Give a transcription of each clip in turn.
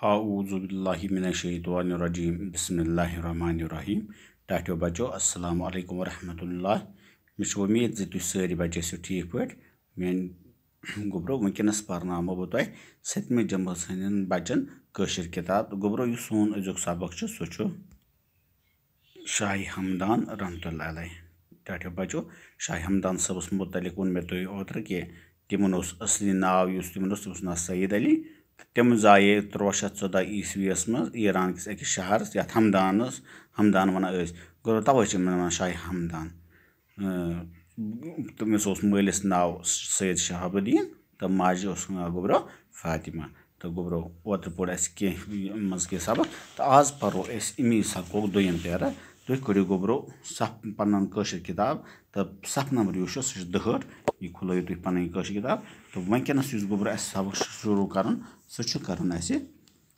आऊज़ुबिल्लाहि मिनश्शैतानिर्रजीम बिस्मिल्लाहिर्रहमानिर्रहीम। टाटो बचो अस्सलामु अलैकुम वरहमतुल्लाह। मे उम्मीद जे तुम सारी बचे ठीक पे मेन गोब्रो वनकस पर्नामो बह तुह 7वीं जमात हंदन बचन कशर किताब। तो गोब्रो यह सोन अजुक सबक सह शाह हमदान रहमतुल्लाह अलैह। टाटो बचो शाह हमदान सबस मुतलिक वो मे तुह ओतर कि तिमन असली नाव तिमन नाव सईद अली। तम जाए 1314 ईस्वी मज ईरान किस अकिस शहर ये हमदान वनान गो तवे वन शाह हमदान। तमिस मलिस नाव सैयद शहाबुद्दीन तो माज नाव गोब्रो फातिमा। तो गोब्रो ओतर पोर मज के सबक तो आज परो अमी सबक दुयम पैरा। तुम करो गोब्रो पन कशर किताब तो सफ नंबर यह सह 62 यह खुलैो तुम पन कशर किताब। तो वनकस गोब्रो सबक शुरू कर सह कर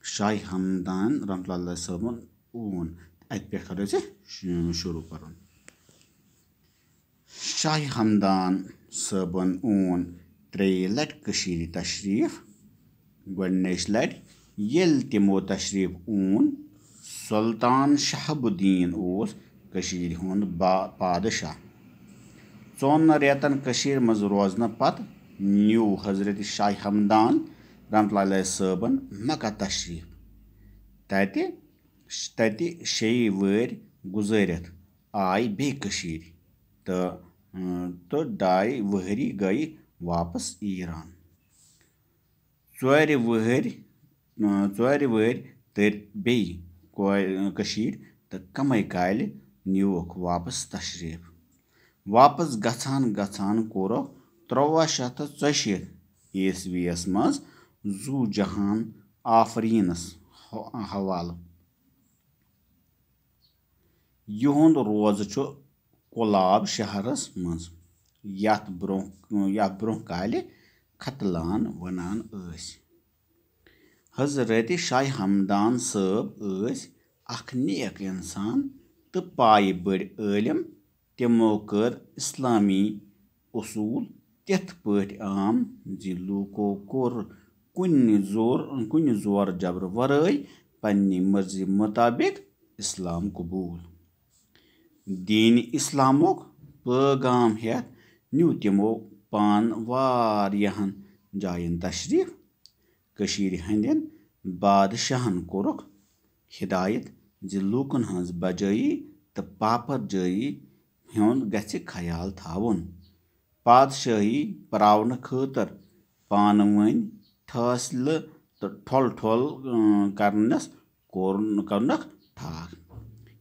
शाह हमदान रहमतुल्लाह सबन ऊन अत पे करो शुरू कर। शाह हमदान सबन ऊन 3 लट तशरीफ। गोडनिच लट येल तिमो तशरीफ ऊन सुल्तान शहाबुद्दीन हुंद बादशाह। 4 रेतन मज रोजन पत न्यू हजरत शाह हमदान रहमतुल्लाह सबन मक्का तशरीफ। तति 6 वरी गुजरित आय बे तो 2.5 वहरी गई वापस ईरान। 4 वहरी तर बे तो कमे काल न्यूक वापस तशरीफ। वापस गछान गछान कोर 1364 ईस्वी मज जू जहान आफरीनस हवाल। युंद रोज कुलाब शहरस मज यथ ब्रोह काल खतलान वनान। हजरत शाह हमदान सब अख नेक इंसान तो पाए बड़ आलिम। तिमो कर इस्लामी उसूल तिथ पट आम जी लूको कोर कुन जोर जबर वराई पन्नी मर्जी मुताबिक इस्लाम कबूल। दीन इस्लामुक पैगाम हेत न्यू तिमो पान वारियाहन जायन तशरीफ। कशीर हंदन बादशाहन कोरुक हिदायत जी लूकन हंज बजाई तो पापर जाई हुंद गछ ख्याल थावन। पादशाही परावन खतर पानवन ठसल तो ठोल ठोल करनस कोरनक ठाक।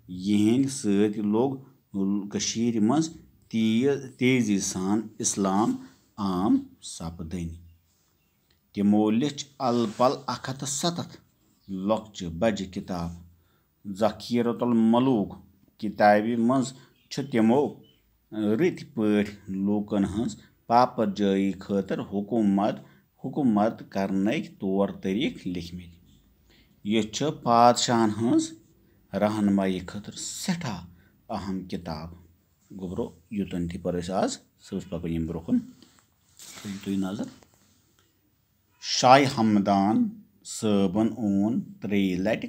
यहंद सत लोग कशीर मज तेजी सान इस्लाम आम सपदन। तिमो लिच अल पल 170 लॉक्च बज किताब। ज़खीरतुल मलूक किताबी मज तिमो रत पट लूकन हंज पापर जाई खतर हुकूमत करनक तौर तरीक लिखमित। यह पादशाहन हंज रहनमाई खतर सठा अहम किताब। गोब्रो युतन थी पर आज सह पकन ब्रोकन तुम नजर। शाह हमदान सबन ऊन 3 लट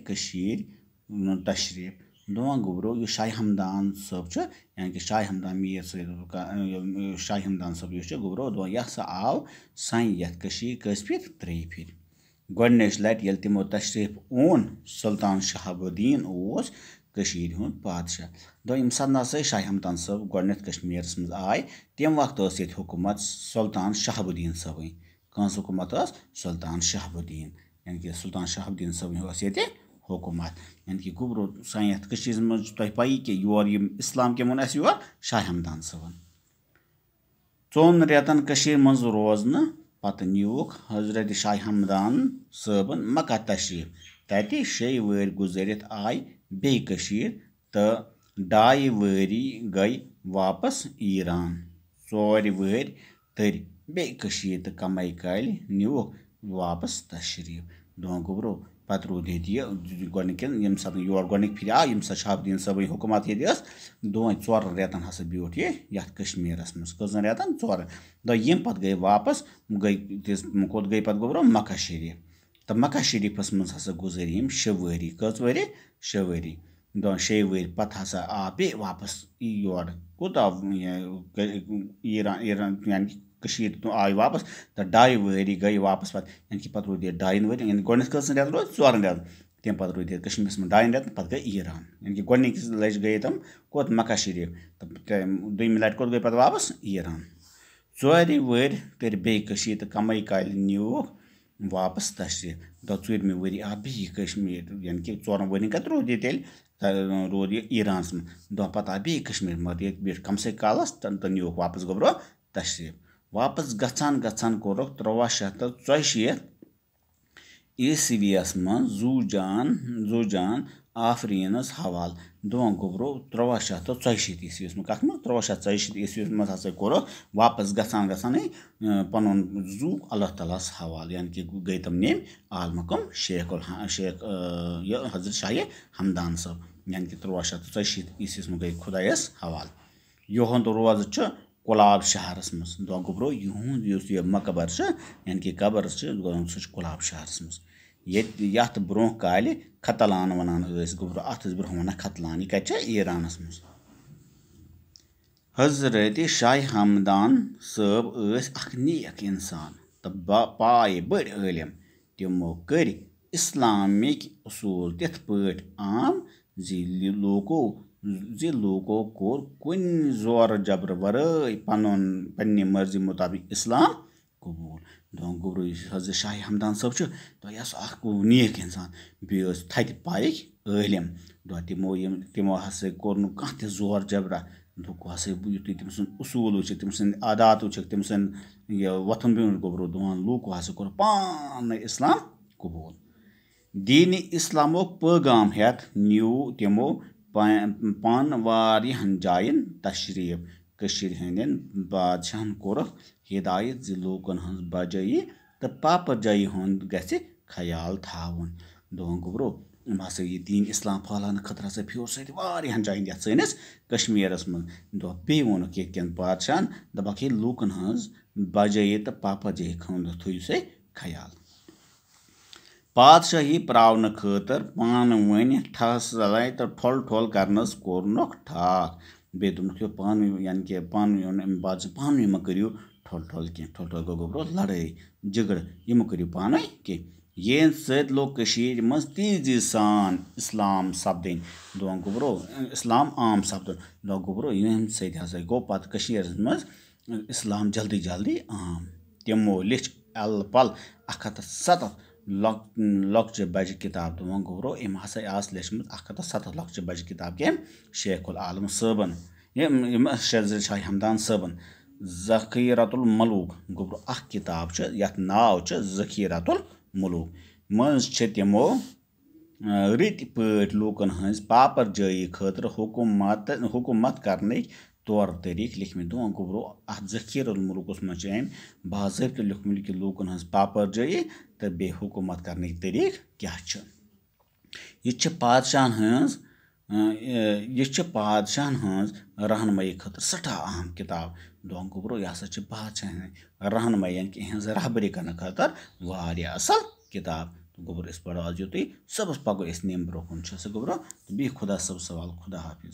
तशरीफ। दों गोब्रो यह शाह हमदान सब यानी कि शाह हमदान मीर शाह हमदान सब गोब्रो दो यह आव सन यथ कस्पित 3 फिर। गोडनिच लट ये तिमो तशरीफ ऊन सुल्तान शहाबुद्दीन कशीर हुंद बादशाह। दो यम सात ना शाह हमदान सब गोडनथ कश्मीर मज आय तम वक्त ये हुकूमत सुल्तान शहाबुद्दीन सबन। कस हुकूमत सुल्तान शहाबुद्दीन यानी कि सुल्तान शहाबुद्दीन सबन ये हुकूमत। यानी कि गोब्रो सन यथ मज तुह पई कि योर इस्लाम कम वो योर शाह हमदान सबन। 4 रेतन मज रोजन पत न्यूक हजरत शाह हमदान सबन मक्का तशरीफ। तति 6 वरी गुजरित आय बे तो 2.5 वरी गई वापस ईरान। 4 वरी तर बे तो कमे काल न्यूक वापस तशरीफ। दो गोब्रो पत रूद ये यम सात योर गोडनिक फिर आव यम सा शहाबुद्दीन सब हुकूमत ये 4 रेतन हसा ब्योट ये कश्मीरस मज कजन रेतन 4। दो यम पत गई वापस कोत गई पत गोब्रो मक्का शरीफ। तो मक्का शरीफस मज हसा गुजर यम 6 वरी कच वरी 6 वरी 6 वरी पत हसा आ बे वापस योर कोत ईरान यानी कशीर तो आय वापस तो 2.5 वरी गई वापस पत यानी कि पत रोद 2.5 वरी यानी गोडन कसन रेत रोद 4 रेत तम पत रोद कश्मीर में 2.5 रेत पत गई ईरान यानी कि गोडनिक लज गई तम कोत मक्का शरीफ तो दुम लट कोत गई पत वापस ईरान 4 वरी कर बे कशीर तो कमई काल न्यूक वापस तशरीफ दो 4 वरी आ बे कश्मीर यानी कि 4 वरी कत रोद तेल रोद ईरान में दो पत आ बे कश्मीर मत ये कम से कालस तो न्यूक वापस गोब्रो तशरीफ वापस गचान गचान कोरक 1384 ईस्वीस मन जूजान आफरीनस हवाल दोन गोब्रो 1384 ईस्वीस में कत 1384 ईस्वीस में हसा कोर वापस गचान गचान पन जू अल्लाह ताला हवाल यानी कि गई तम नेम आलमकम शेख हजरत शाह हमदान सब यानी कि 1384 ईस्वीस में गई खुदायस हवाल योहन तो रोज कुलाब शहरस मज दो गोब्रो यूं मकबर यानी कि कबर सह कुलाब शहरस मज ये ब्रो काल खतलान वनान गोब्रो अत ब्रो वन खतलान यह कत ईरानस मज हजरत शाह हमदान सब नेक इंसान तो पाए बड़ इलम तमो कर इस्लामिक उसूल तिथ पट आम लोगों कोर कुन जोर जबर वरय पन्ने मर्जी मुताबिक इस्लाम कबूल दो गोब्रो हजरत शाह हमदान सब तो यह नेक इंसान बे थत पाइक इलम दो तमो हसा कोर कह त जोर जबरा दोक हसा यु तम सुन उसूल वुक तम सुन आदात वुक तम सुन वथन बिहन गोब्रो दोन लूको हसा कोर पान इस्लाम कबूल दीन इस्लामो पैगाम हेत न्यू तमो पान वारियान जायन तशरीफ कशीर हंदन बादशाहन कोरक हिदायत लूकन हज बजाई तो पापर जाई हुंद गसे ख्याल थावन दोन गोब्रो हसा यह दीन इस्लाम फहलान खतर हसा फ्योर सरियान जायन ये सैनिस कश्मीरस मन दो बे वोनक ये बादशाहन दपक लूकन हज बजाई तो पापर जाई हुंद थो से ख्याल पादशाही प्रावन खतर पान वन ठसलाई तो ठोल ठोल करनस कोरनक ठाक बे दुनक पान यानी कि पान बादशाह पान मा करियो ठोल ठोल गो गोब्रो लड़ाई झगड़ यम करियो पान कि ये सत लोग कशीर मज तेजी सान इस्लाम सपदन दो गोब्रो इस्लाम आम सपदन दो गोब्रो यम सत हसा गो पत कशीर मज इस्लाम जल्दी जल्दी आम तमो लिच अल पल 107 लक्चर बज किताब दो गोब्रो यम हसा आस लेचमत 107 लक्चर बज किताब के शेखुल आलम सबन यम शाह हमदान सबन ज़खीरतुल मलूक गोब्रो अख किताब यथ नाव ज़खीरतुल मलूक मज तमो रित पट लूकन हज पापर जाई खतर हुकूमत करने तौर तरीक लिखमित दो गोब्रो अत ज़खीरतुल मलूकस मज बाज़ाब्त लिखमित कि लूकन हज पापर जाई तो बे हुकूमत करने तरीक क्या यह पादशाहन हज रहनमई खतर सठा अहम किताब दो गोब्रो यह हसा बादशाह रहनमई यानी कि हज रहबरी करने खतर वारिया असल किताब गोब्रो इस पढ़ो आज युत सबस पगो इस नेम ब्रोकुन गोब्रो बी खुदा सब सवाल खुदा हाफिज।